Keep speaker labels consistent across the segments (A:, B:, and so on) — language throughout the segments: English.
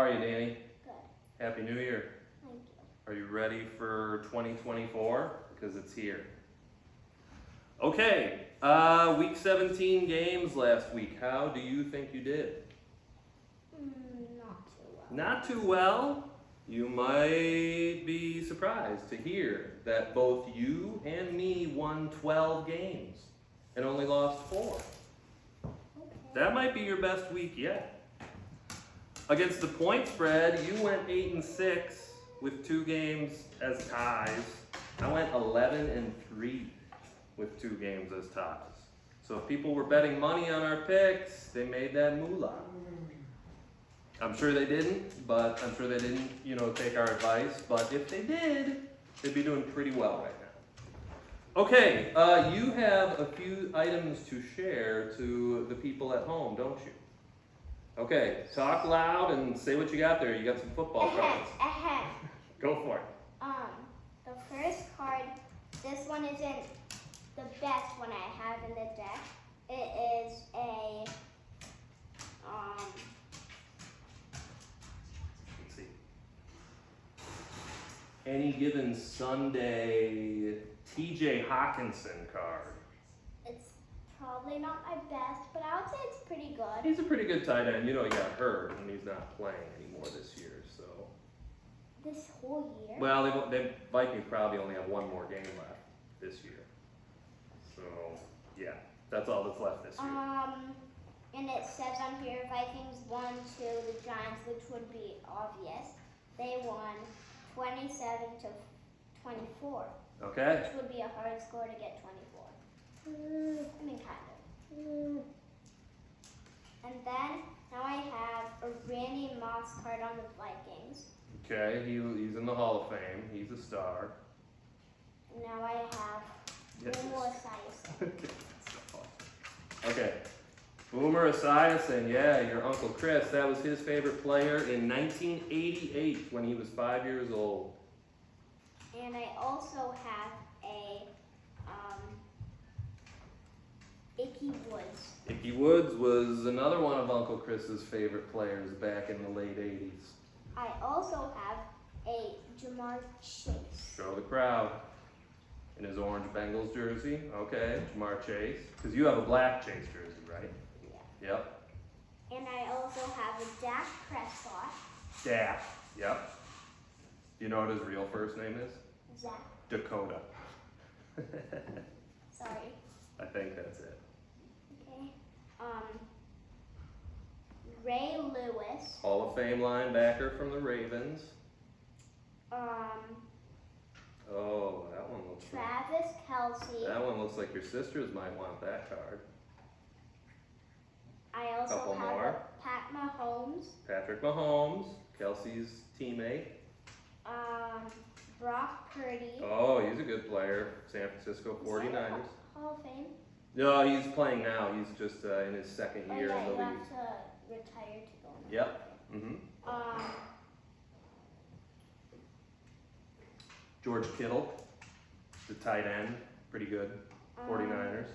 A: are you, Danny?
B: Good.
A: Happy New Year.
B: Thank you.
A: Are you ready for 2024? Because it's here. Okay, week 17 games last week. How do you think you did?
B: Not too well.
A: Not too well. You might be surprised to hear that both you and me won 12 games and only lost 4.
B: Okay.
A: That might be your best week yet. Against the point spread, you went 8-6 with 2 games as ties. I went 11-3 with 2 games as ties. So if people were betting money on our picks, they made that moolah. I'm sure they didn't, take our advice. But if they did, they'd be doing pretty well right now. Okay, you have a few items to share to the people at home, don't you? Okay, talk loud and say what you got there. You got some football cards. Go for it.
B: The first card, this one isn't the best one I have in the deck. It is a,
A: Let's see. Any given Sunday, TJ Hawkinson card.
B: it's probably not my best, but I would say it's pretty good.
A: He's a pretty good tight end. You know he got hurt and he's not playing anymore this year, so.
B: This whole year?
A: Well, the Vikings probably only have one more game left this year. So, yeah, that's all that's left this year.
B: And it says on here Vikings won to the Giants, which would be obvious. They won 27-24.
A: Okay.
B: Which would be a hard score to get 24. I mean, kind of. And then, now I have a Randy Moss card on the Vikings.
A: Okay, he's in the Hall of Fame. He's a star.
B: And now I have
A: Yes.
B: Boomer Esiason.
A: Okay. Boomer Esiason, yeah, your Uncle Chris. That was his favorite player in 1988 when he was 5 years old.
B: And I also have a Ickey Woods.
A: Ickey Woods was another one of Uncle Chris's favorite players back in the late 80s.
B: I also have a Jamar Chase.
A: Show the crowd. In his orange Bengals jersey. Okay, Jamar Chase. Because you have a black Chase jersey, right?
B: Yeah.
A: Yep.
B: And I also have a Dak Prescott.
A: Dak. Yep. Do you know what his real first name is?
B: Zach.
A: Dakota.
B: Sorry.
A: I think that's it.
B: Okay. Ray Lewis.
A: Hall of Fame linebacker from the Ravens. Oh, that one looks
B: Travis Kelce.
A: That one looks like your sisters might want that card.
B: I also
A: Couple
B: have
A: more.
B: a Pat Mahomes.
A: Patrick Mahomes, Kelsey's teammate.
B: Brock Purdy.
A: Oh, he's a good player. San Francisco 49ers.
B: Hall of Fame.
A: No, he's playing now. He's just in his second year
B: yeah,
A: in the
B: you
A: league.
B: have to retire to go in.
A: Yep. Mm-hmm. George Kittle, the tight end, pretty good. 49ers.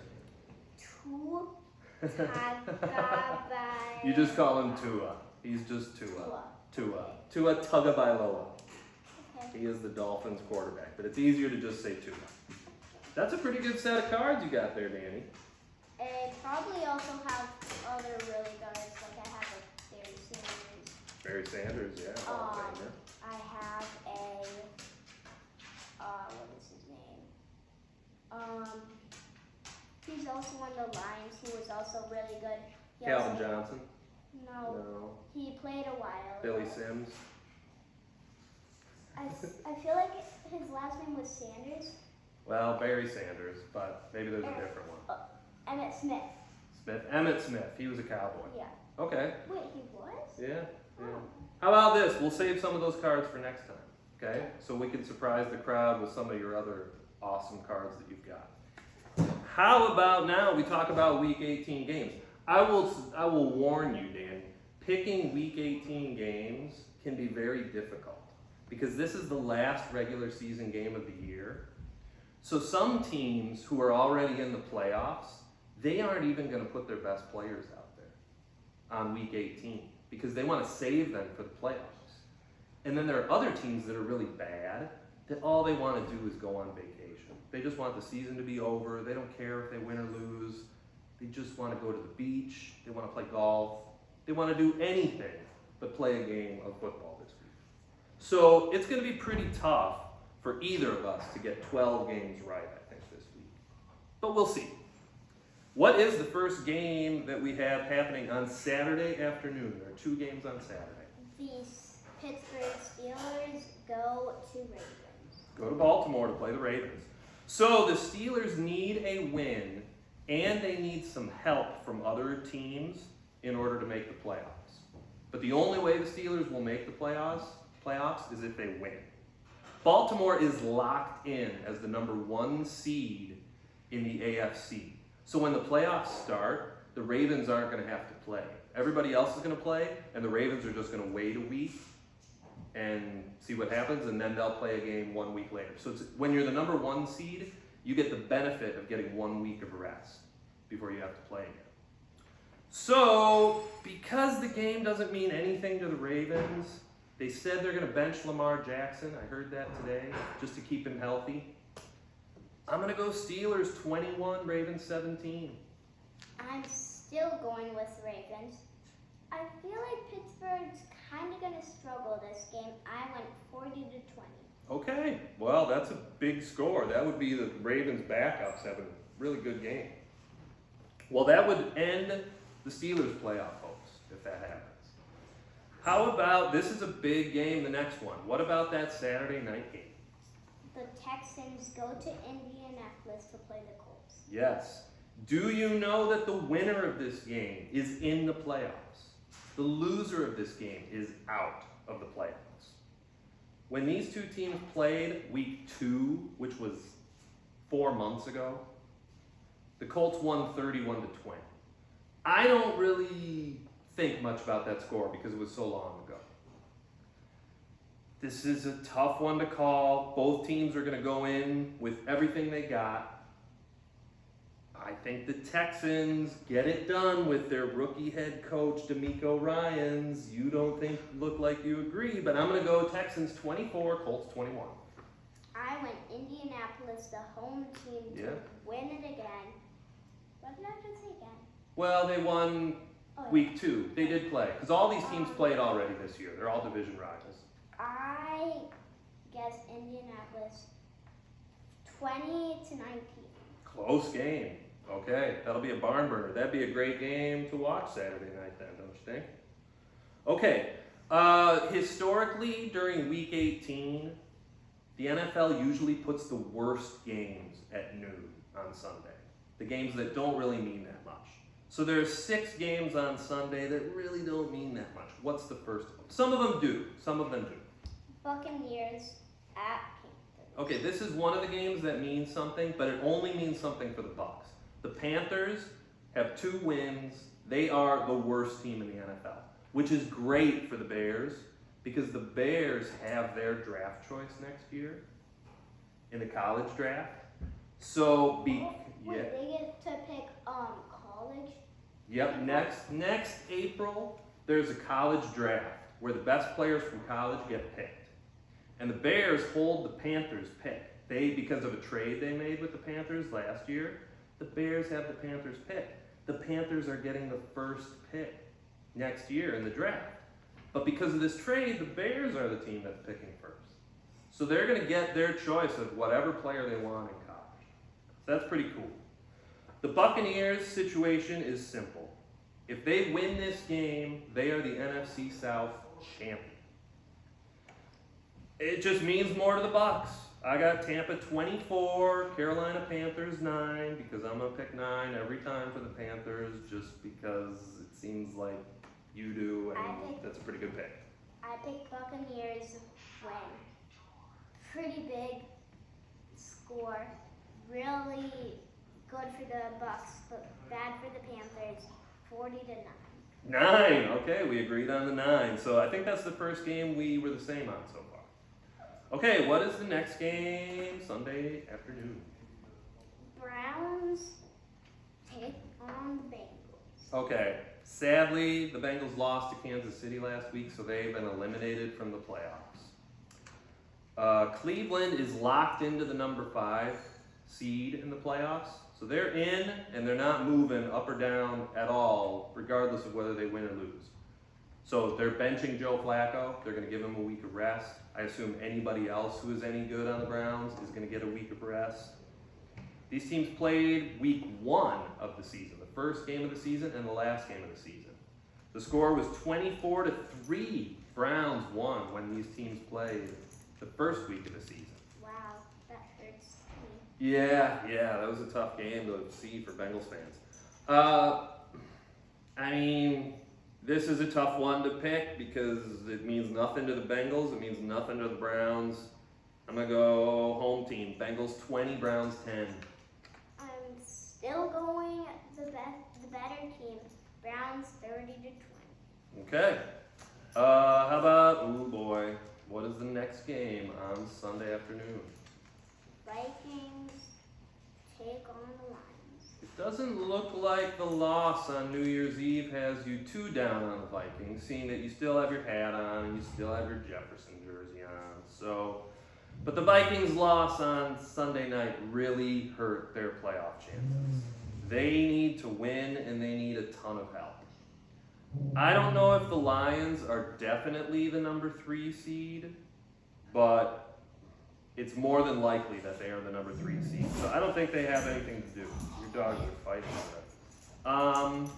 A: You just call him Tua. He's just Tua. Tua Tagovailoa.
B: Okay.
A: He is the Dolphins quarterback, but it's easier to just say Tua. That's a pretty good set of cards you got there, Danny.
B: I probably also have other really good, like I have a Barry Sanders.
A: Barry Sanders, yeah, Hall of Famer.
B: I have a, what is his name? He's also on the Lions. He was also really good.
A: Calvin Johnson.
B: No,
A: No.
B: he played a while.
A: Billy
B: ago.
A: Sims.
B: I feel like his last name was Sanders.
A: Well, Barry Sanders, but maybe there's a different one.
B: Emmett Smith.
A: Emmitt Smith. He was a Cowboy.
B: Yeah.
A: Okay.
B: Wait, he was?
A: Yeah.
B: Oh.
A: How about this? We'll save some of those cards for next time. Okay? So we can surprise the crowd with some of your other awesome cards that you've got. How about now we talk about week 18 games? I will warn you, Dan, picking week 18 games can be very difficult because this is the last regular season game of the year. So some teams who are already in the playoffs, they aren't even going to put their best players out there on week 18 because they want to save them for the playoffs. And then there are other teams that are really bad that all they want to do is go on vacation. They just want the season to be over. They don't care if they win or lose. They just want to go to the beach. They want to play golf. They want to do anything but play a game of football this week. So it's going to be pretty tough for either of us to get 12 games right, I think, this week. But we'll see. What is the first game that we have happening on Saturday afternoon? There are 2 games on Saturday.
B: The Pittsburgh Steelers go to Ravens.
A: Go to Baltimore to play the Ravens. So the Steelers need a win, and they need some help from other teams in order to make the playoffs. But the only way the Steelers will make the playoffs is if they win. Baltimore is locked in as the number 1 seed in the AFC. So when the playoffs start, the Ravens aren't going to have to play. Everybody else is going to play, and the Ravens are just going to wait a week and see what happens, and then they'll play a game 1 week later. So when you're the number 1 seed, you get the benefit of getting 1 week of rest before you have to play again. So, because the game doesn't mean anything to the Ravens, they said they're going to bench Lamar Jackson. I heard that today, just to keep him healthy. I'm going to go Steelers 21, Ravens 17.
B: I'm still going with Ravens. I feel like Pittsburgh's kind of going to struggle this game. I went 40-20.
A: Okay, well, that's a big score. That would be the Ravens' backups having a really good game. Well, that would end the Steelers' playoff hopes if that happens. How about, this is a big game, the next one. What about that Saturday night game?
B: The Texans go to Indianapolis to play the Colts.
A: Yes. Do you know that the winner of this game is in the playoffs? The loser of this game is out of the playoffs. When these 2 teams played week 2, which was 4 months ago, the Colts won 31-20. I don't really think much about that score because it was so long ago. This is a tough one to call. Both teams are going to go in with everything they got. I think the Texans get it done with their rookie head coach, DeMeco Ryans. You don't look like you agree, but I'm going to go Texans 24, Colts 21.
B: I went Indianapolis, the home team, to win it again. What did I just say again?
A: Well, they won week 2. They did play, because all these teams played already this year. They're all division rivals.
B: I guess Indianapolis 20-19.
A: Close game. Okay, that'll be a barn burner. That'd be a great game to watch Saturday night then, don't you think? Okay, historically during week 18, the NFL usually puts the worst games at noon on Sunday. The games that don't really mean that much. So there's 6 games on Sunday that really don't mean that much. What's the first one? Some of them do. Some of them do.
B: Buccaneers at Panthers.
A: Okay, this is one of the games that means something, but it only means something for the Bucs. The Panthers have 2 wins. They are the worst team in the NFL, which is great for the Bears because the Bears have their draft choice next year in the college draft. So,
B: Wait, they get to pick college?
A: Yep, next April, there's a college draft where the best players from college get picked. And the Bears hold the Panthers pick. Because of a trade they made with the Panthers last year, the Bears have the Panthers pick. The Panthers are getting the first pick next year in the draft. But because of this trade, the Bears are the team that's picking first. So they're going to get their choice of whatever player they want in college. So that's pretty cool. The Buccaneers' situation is simple. If they win this game, they are the NFC South champion. It just means more to the Bucs. I got Tampa 24, Carolina Panthers 9, because I'm going to pick 9 every time for the Panthers, just because it seems like you do, and that's a pretty good pick.
B: I picked Buccaneers win. Pretty big score. Really good for the Bucs, but bad for the Panthers. 40-9.
A: 9, okay, we agreed on the 9. So I think that's the first game we were the same on so far. Okay, what is the next game Sunday afternoon?
B: Browns take on the Bengals.
A: Okay, Sadly, the Bengals lost to Kansas City last week, so they've been eliminated from the playoffs. Cleveland is locked into the number 5 seed in the playoffs. So they're in, and they're not moving up or down at all, regardless of whether they win or lose. So they're benching Joe Flacco. They're going to give him a week of rest. I assume anybody else who is any good on the Browns is going to get a week of rest. These teams played week 1 of the season, the first game of the season and the last game of the season. The score was 24-3. Browns won when these teams played the first week of the season.
B: Wow, that hurts me.
A: Yeah, that was a tough game to see for Bengals fans. I mean, this is a tough one to pick because it means nothing to the Bengals. It means nothing to the Browns. I'm going to go home team. Bengals 20, Browns 10.
B: I'm still going the better team. Browns 30-20.
A: Okay. How about, oh boy, what is the next game on Sunday afternoon?
B: Vikings take on the Lions.
A: It doesn't look like the loss on New Year's Eve has you too down on the Vikings, seeing that you still have your hat on and you still have your Jefferson jersey on. So, but the Vikings' loss on Sunday night really hurt their playoff chances. They need to win and they need a ton of help. I don't know if the Lions are definitely the number 3 seed, but it's more than likely that they are the number 3 seed. So I don't think they have anything to do. Your dogs are fighting over it.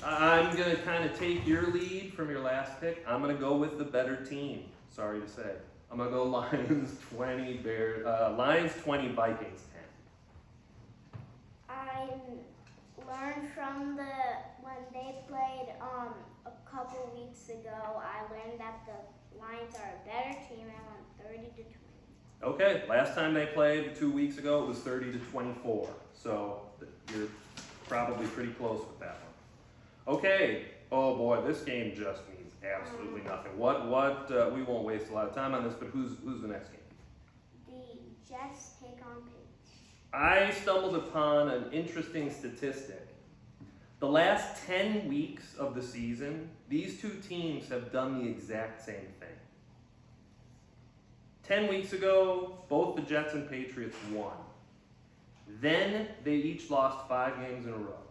A: I'm going to kind of take your lead from your last pick. I'm going to go with the better team, sorry to say. I'm going to go Lions 20, Lions 20, Vikings 10.
B: I learned from when they played a couple weeks ago, I learned that the Lions are a better team. I went 30-20.
A: Okay, last time they played 2 weeks ago, it was 30-24. So you're probably pretty close with that one. Okay, oh boy, this game just means absolutely nothing. We won't waste a lot of time on this, but who's the next game?
B: The Jets take on Patriots.
A: I stumbled upon an interesting statistic. The last 10 weeks of the season, these two teams have done the exact same thing. 10 weeks ago, both the Jets and Patriots won. Then they each lost 5 games in a row.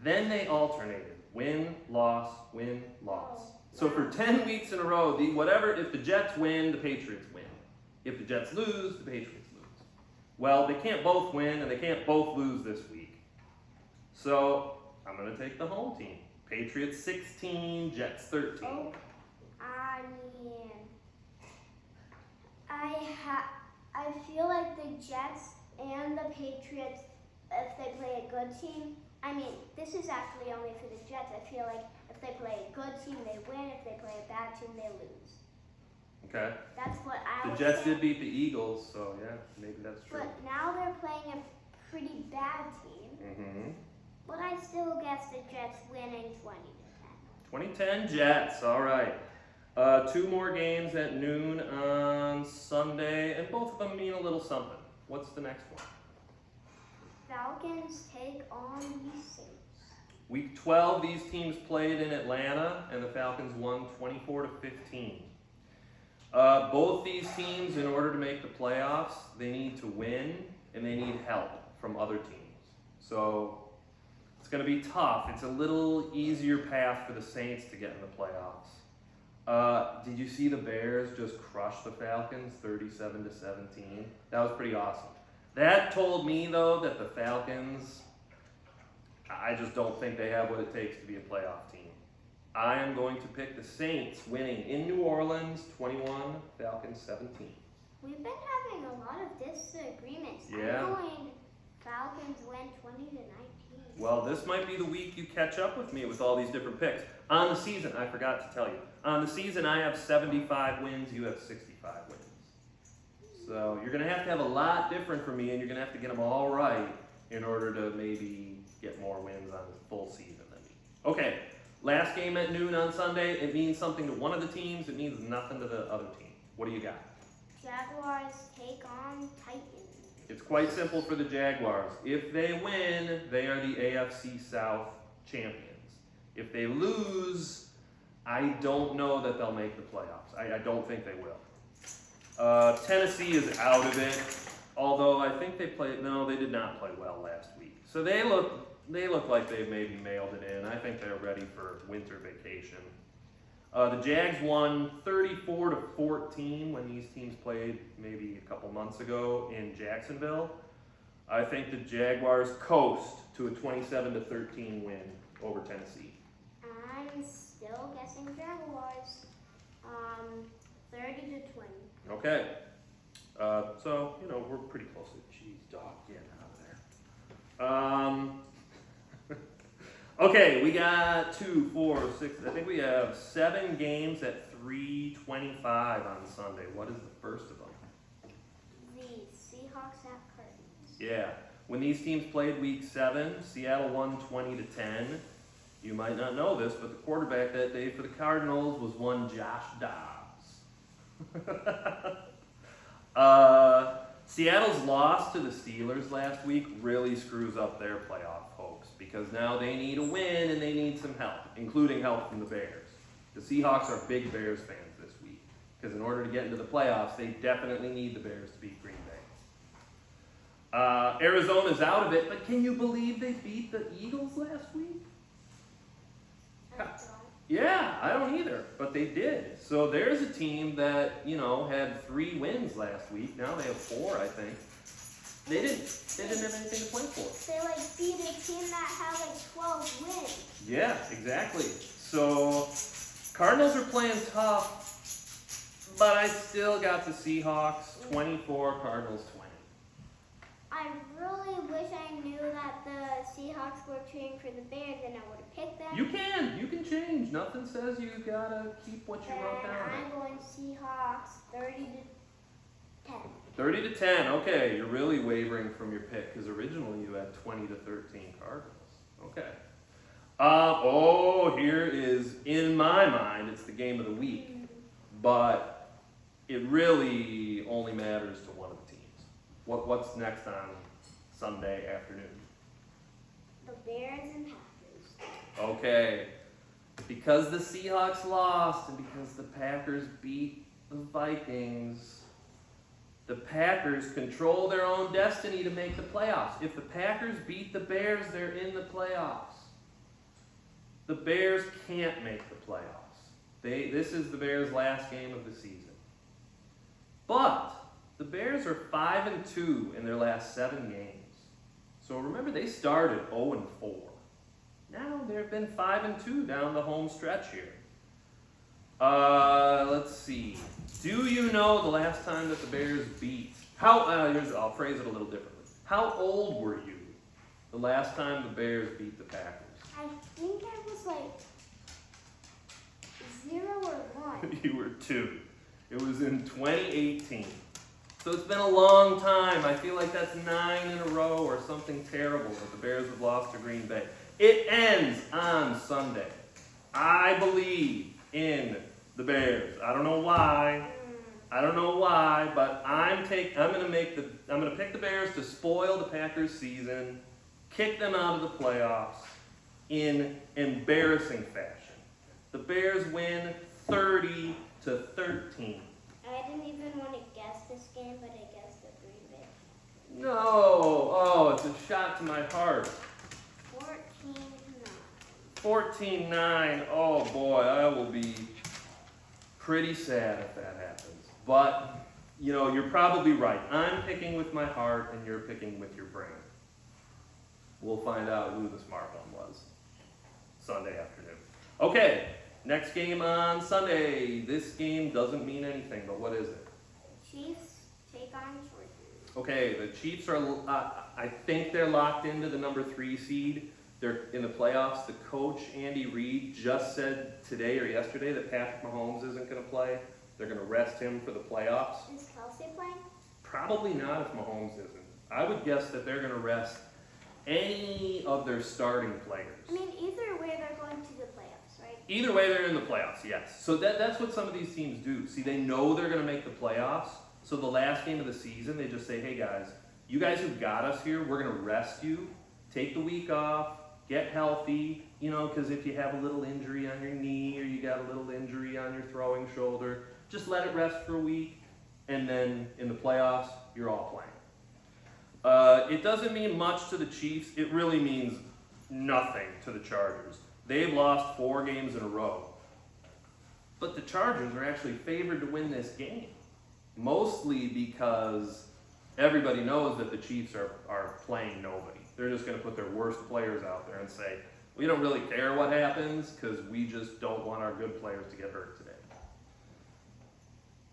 A: Then they alternated. Win, loss, win, loss. So for 10 weeks in a row, if the Jets win, the Patriots win. If the Jets lose, the Patriots lose. Well, they can't both win and they can't both lose this week. So I'm going to take the home team. Patriots 16, Jets 13.
B: Oh, I mean, I feel like the Jets and the Patriots, if they play a good team, I mean, this is actually only for the Jets. I feel like if they play a good team, they win. If they play a bad team, they lose.
A: Okay.
B: That's what I
A: The
B: would
A: Jets
B: say.
A: did beat the Eagles, so yeah, maybe that's true.
B: But now they're playing a pretty bad team.
A: Mm-hmm.
B: But I still guess the Jets winning 20-10.
A: 2010 Jets, all right. 2 more games at noon on Sunday, and both of them mean a little something. What's the next one?
B: Falcons take on the Saints.
A: Week 12, these teams played in Atlanta, and the Falcons won 24-15. Both these teams, in order to make the playoffs, they need to win, and they need help from other teams. So it's going to be tough. It's a little easier path for the Saints to get in the playoffs. Did you see the Bears just crush the Falcons 37-17? That was pretty awesome. That told me, though, that the Falcons, I just don't think they have what it takes to be a playoff team. I am going to pick the Saints winning in New Orleans 21, Falcons 17.
B: We've been having a lot of disagreements.
A: Yeah.
B: I'm going Falcons win 20-19.
A: Well, this might be the week you catch up with me with all these different picks. On the season, I forgot to tell you. On the season, I have 75 wins, you have 65 wins. So you're going to have a lot different from me, and you're going to have to get them all right in order to maybe get more wins on the full season than me. Okay, last game at noon on Sunday. It means something to one of the teams. It means nothing to the other team. What do you got?
B: Jaguars take on Titans.
A: It's quite simple for the Jaguars. If they win, they are the AFC South champions. If they lose, I don't know that they'll make the playoffs. I don't think they will. Tennessee is out of it, although I think they did not play well last week. So they look like they've maybe mailed it in. I think they're ready for winter vacation. The Jags won 34-14 when these teams played maybe a couple months ago in Jacksonville. I think the Jaguars coast to a 27-13 win over Tennessee.
B: I'm still guessing Jaguars. 30-20.
A: Okay. So, we're pretty close to jeez, dog, get out of there. Okay, we got 2, 4, 6, I think we have 7 games at 3:25 on Sunday. What is the first of them?
B: The Seahawks at Cardinals.
A: Yeah. When these teams played week 7, Seattle won 20-10. You might not know this, but the quarterback that day for the Cardinals was one Josh Dobbs. Seattle's loss to the Steelers last week really screws up their playoff hopes because now they need a win and they need some help, including help from the Bears. The Seahawks are big Bears fans this week because in order to get into the playoffs, they definitely need the Bears to beat Green Bay. Arizona's out of it, but can you believe they beat the Eagles last week? Yeah, I don't either, but they did. So there's a team that, had 3 wins last week. Now they have 4, I think. They didn't have anything to play for.
B: They beat a team that had 12 wins.
A: Yeah, exactly. So Cardinals are playing tough, but I still got the Seahawks 24, Cardinals 20.
B: I really wish I knew that the Seahawks were cheering for the Bears and I would have picked them.
A: You can change. Nothing says you gotta keep what you wrote down.
B: I'm going Seahawks 30-10.
A: 30-10. Okay, you're really wavering from your pick because originally you had 20-13 Cardinals. Okay. Here is in my mind it's the game of the week, but it really only matters to one of the teams. What's next on Sunday afternoon?
B: The Bears and Packers.
A: Okay. Because the Seahawks lost and because the Packers beat the Vikings, the Packers control their own destiny to make the playoffs. If the Packers beat the Bears, they're in the playoffs. The Bears can't make the playoffs. This is the Bears' last game of the season. But the Bears are 5-2 in their last 7 games. So remember, they started 0-4. Now they've been 5-2 down the home stretch here. Let's see. Do you know the last time that the Bears beat? I'll phrase it a little differently. How old were you the last time the Bears beat the Packers?
B: I think I was 0 or 1.
A: You were 2. It was in 2018. So it's been a long time. I feel like that's 9 in a row or something terrible that the Bears have lost to Green Bay. It ends on Sunday. I believe in the Bears. I don't know why. But I'm gonna pick the Bears to spoil the Packers season, kick them out of the playoffs in embarrassing fashion. The Bears win 30-13.
B: I didn't even want to guess this game, but I guessed the Green Bay.
A: No, oh, it's a shot to my heart.
B: 14-9.
A: 14-9, oh boy, I will be pretty sad if that happens. But, you're probably right. I'm picking with my heart and you're picking with your brain. We'll find out who the smart one was Sunday afternoon. Okay, next game on Sunday. This game doesn't mean anything, but what is it?
B: Chiefs take on Chargers.
A: Okay, the Chiefs are, I think they're locked into the number 3 seed. They're in the playoffs. The coach, Andy Reid, just said today or yesterday that Patrick Mahomes isn't going to play. They're going to rest him for the playoffs.
B: Is Kelsey playing?
A: Probably not if Mahomes isn't. I would guess that they're going to rest any of their starting players.
B: I mean, either way, they're going to the playoffs, right?
A: Either way, they're in the playoffs, yes. So that's what some of these teams do. See, they know they're going to make the playoffs. So the last game of the season, they just say, hey guys, you guys who got us here, we're going to rest you, take the week off, get healthy, You know, because if you have a little injury on your knee or you got a little injury on your throwing shoulder, just let it rest for a week, and then in the playoffs, you're all playing. It doesn't mean much to the Chiefs. It really means nothing to the Chargers. They've lost 4 games in a row. But the Chargers are actually favored to win this game, mostly because everybody knows that the Chiefs are playing nobody. They're just going to put their worst players out there and say, we don't really care what happens because we just don't want our good players to get hurt today.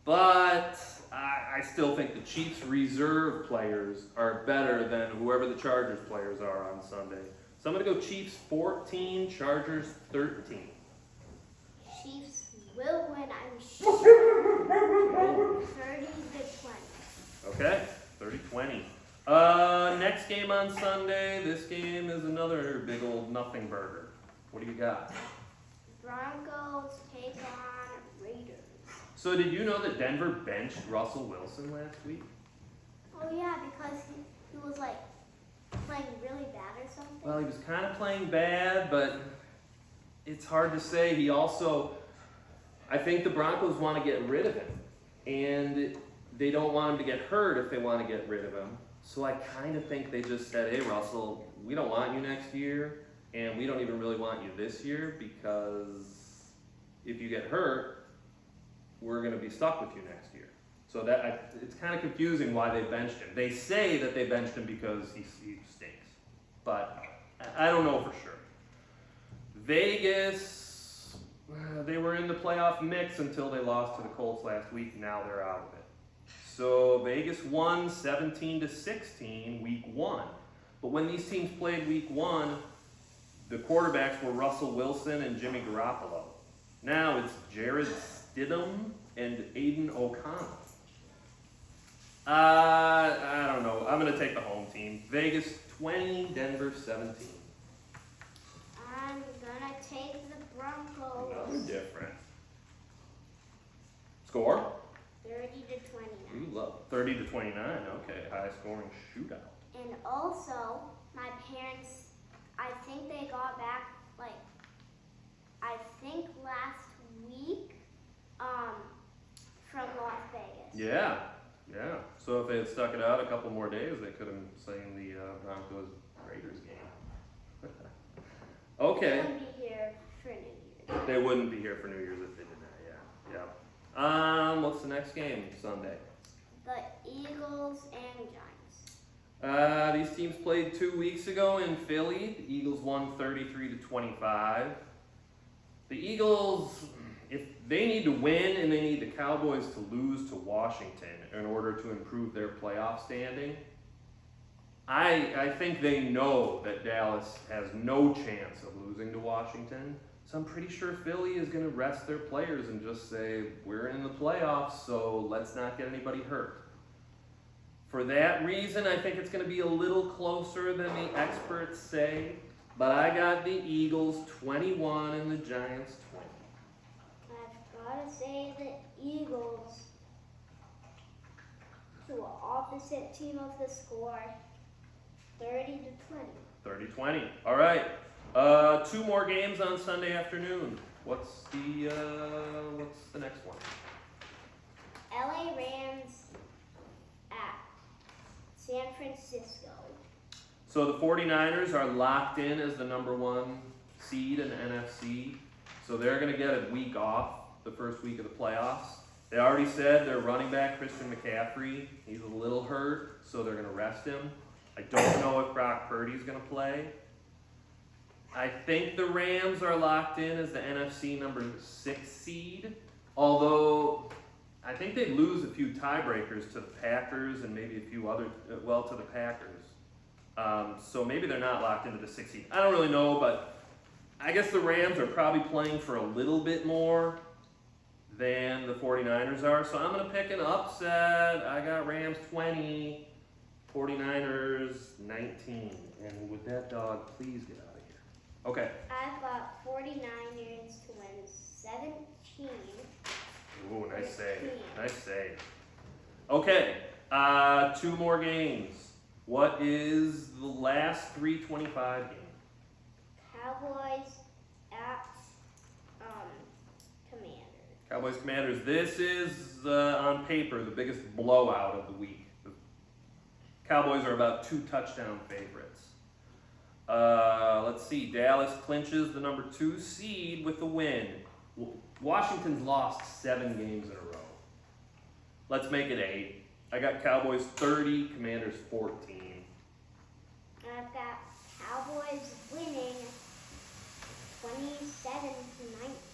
A: But I still think the Chiefs' reserve players are better than whoever the Chargers players are on Sunday. So I'm going to go Chiefs 14, Chargers 13.
B: Chiefs will win, I'm sure. 30 to 20.
A: Okay, 30-20. Next game on Sunday. This game is another big old nothing burger. What do you got?
B: Broncos take on Raiders.
A: So did you know that Denver benched Russell Wilson last week?
B: Oh yeah, because he was like playing really bad or something.
A: Well, he was kind of playing bad, but it's hard to say. He also, I think the Broncos want to get rid of him, and they don't want him to get hurt if they want to get rid of him. So I kind of think they just said, hey, Russell, we don't want you next year, and we don't even really want you this year because if you get hurt, we're going to be stuck with you next year. So it's kind of confusing why they benched him. They say that they benched him because he stinks, but I don't know for sure. Vegas, they were in the playoff mix until they lost to the Colts last week. Now they're out of it. So Vegas won 17-16 week 1. But when these teams played week 1, the quarterbacks were Russell Wilson and Jimmy Garoppolo. Now it's Jared Stidham and Aiden O'Connell. I don't know. I'm going to take the home team. Vegas 20, Denver 17.
B: I'm gonna take the Broncos.
A: Another different. Score?
B: 30 to 29.
A: Ooh, love 30 to 29. Okay, high scoring shootout.
B: And also, my parents, I think they got back, last week, from Las Vegas.
A: Yeah. So if they had stuck it out a couple more days, they could have seen the Broncos Raiders game. Okay.
B: They wouldn't be here for New Year's.
A: They wouldn't be here for New Year's if they did that. Yeah. What's the next game Sunday?
B: The Eagles and Giants.
A: These teams played 2 weeks ago in Philly. The Eagles won 33-25. The Eagles, if they need to win and they need the Cowboys to lose to Washington in order to improve their playoff standing, I think they know that Dallas has no chance of losing to Washington. So I'm pretty sure Philly is going to rest their players and just say, we're in the playoffs, so let's not get anybody hurt. For that reason, I think it's going to be a little closer than the experts say, but I got the Eagles 21 and the Giants 20.
B: I've got to say the Eagles to an opposite team of the score, 30 to 20.
A: 30-20. All right. 2 more games on Sunday afternoon. What's the next one?
B: LA Rams at San Francisco.
A: So the 49ers are locked in as the number 1 seed in the NFC. So they're going to get a week off the first week of the playoffs. They already said their running back, Christian McCaffrey, he's a little hurt, so they're going to rest him. I don't know if Brock Purdy's going to play. I think the Rams are locked in as the NFC number 6 seed, although I think they lose a few tiebreakers to the Packers and maybe a few other, to the Packers. So maybe they're not locked into the 6th seed. I don't really know, but I guess the Rams are probably playing for a little bit more than the 49ers are. So I'm going to pick an upset. I got Rams 20, 49ers 19. And would that dog please get out of here? Okay.
B: I've got 49ers to win 17.
A: Ooh, nice save. Nice save. Okay. 2 more games. What is the last 3:25 game?
B: Cowboys at Commanders.
A: Cowboys Commanders. This is on paper the biggest blowout of the week. The Cowboys are about 2 touchdown favorites. Let's see. Dallas clinches the number 2 seed with the win. Washington's lost 7 games in a row. Let's make it 8. I got Cowboys 30, Commanders 14.
B: I've got Cowboys winning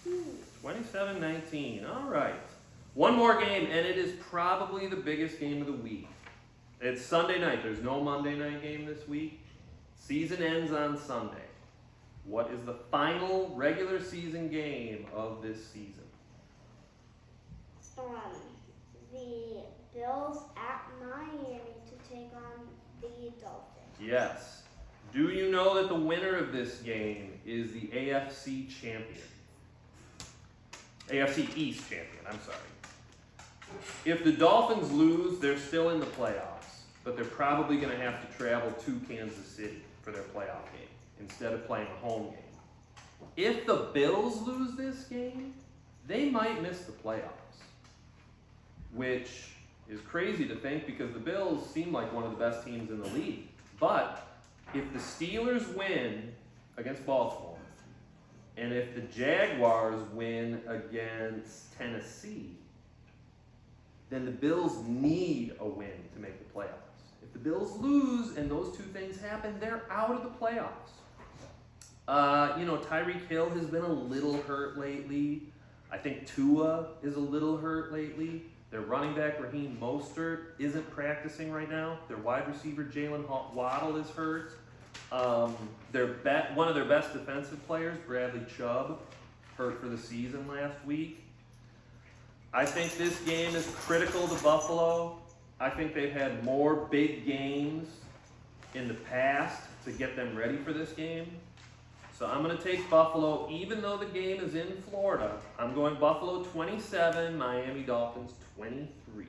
B: 27-19.
A: 27-19. All right. One more game, and it is probably the biggest game of the week. It's Sunday night. There's no Monday night game this week. Season ends on Sunday. What is the final regular season game of this season?
B: The Bills at Miami to take on the Dolphins.
A: Yes. Do you know that the winner of this game is the AFC champion? AFC East champion, I'm sorry. If the Dolphins lose, they're still in the playoffs, but they're probably going to have to travel to Kansas City for their playoff game instead of playing a home game. If the Bills lose this game, they might miss the playoffs, which is crazy to think because the Bills seem like one of the best teams in the league. But if the Steelers win against Baltimore, and if the Jaguars win against Tennessee, then the Bills need a win to make the playoffs. If the Bills lose and those two things happen, they're out of the playoffs. Tyreek Hill has been a little hurt lately. I think Tua is a little hurt lately. Their running back, Raheem Mostert, isn't practicing right now. Their wide receiver, Jalen Waddle, is hurt. One of their best defensive players, Bradley Chubb, hurt for the season last week. I think this game is critical to Buffalo. I think they've had more big games in the past to get them ready for this game. So I'm going to take Buffalo, even though the game is in Florida. I'm going Buffalo 27, Miami Dolphins 23.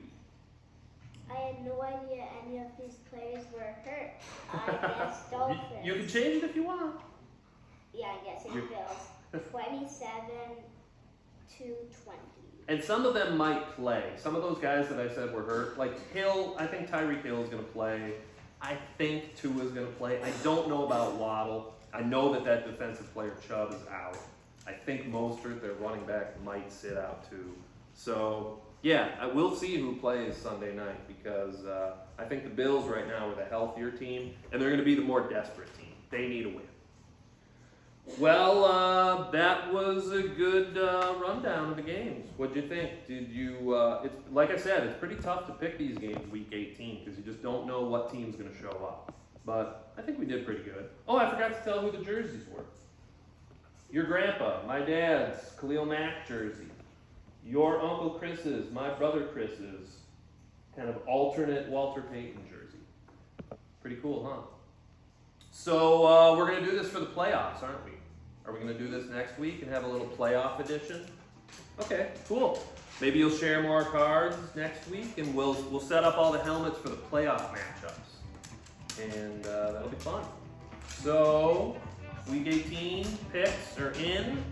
B: I had no idea any of these players were hurt. I guess Dolphins.
A: You can change it if you want.
B: Yeah, I guess it's Bills. 27-20.
A: And some of them might play. Some of those guys that I said were hurt, like Hill, I think Tyreek Hill is going to play. I think Tua is going to play. I don't know about Waddle. I know that defensive player Chubb is out. I think Mostert, their running back, might sit out too. So, yeah, we'll see who plays Sunday night because I think the Bills right now are the healthier team, and they're going to be the more desperate team. They need a win. Well, that was a good rundown of the games. What'd you think? Did you? It's like I said, it's pretty tough to pick these games week 18 because you just don't know what team's going to show up. But I think we did pretty good. Oh, I forgot to tell who the jerseys were. Your grandpa, my dad's Khalil Mack jersey. Your Uncle Chris's, my brother Chris's, kind of alternate Walter Payton jersey. Pretty cool, huh? So we're going to do this for the playoffs, aren't we? Are we going to do this next week and have a little playoff edition? Okay, cool. Maybe you'll share more cards next week, and we'll set up all the helmets for the playoff matchups. And that'll be fun. So, week 18 picks are in.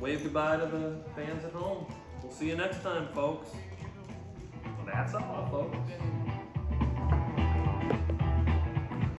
A: Wave goodbye to the fans at home. We'll see you next time, folks. That's all, folks.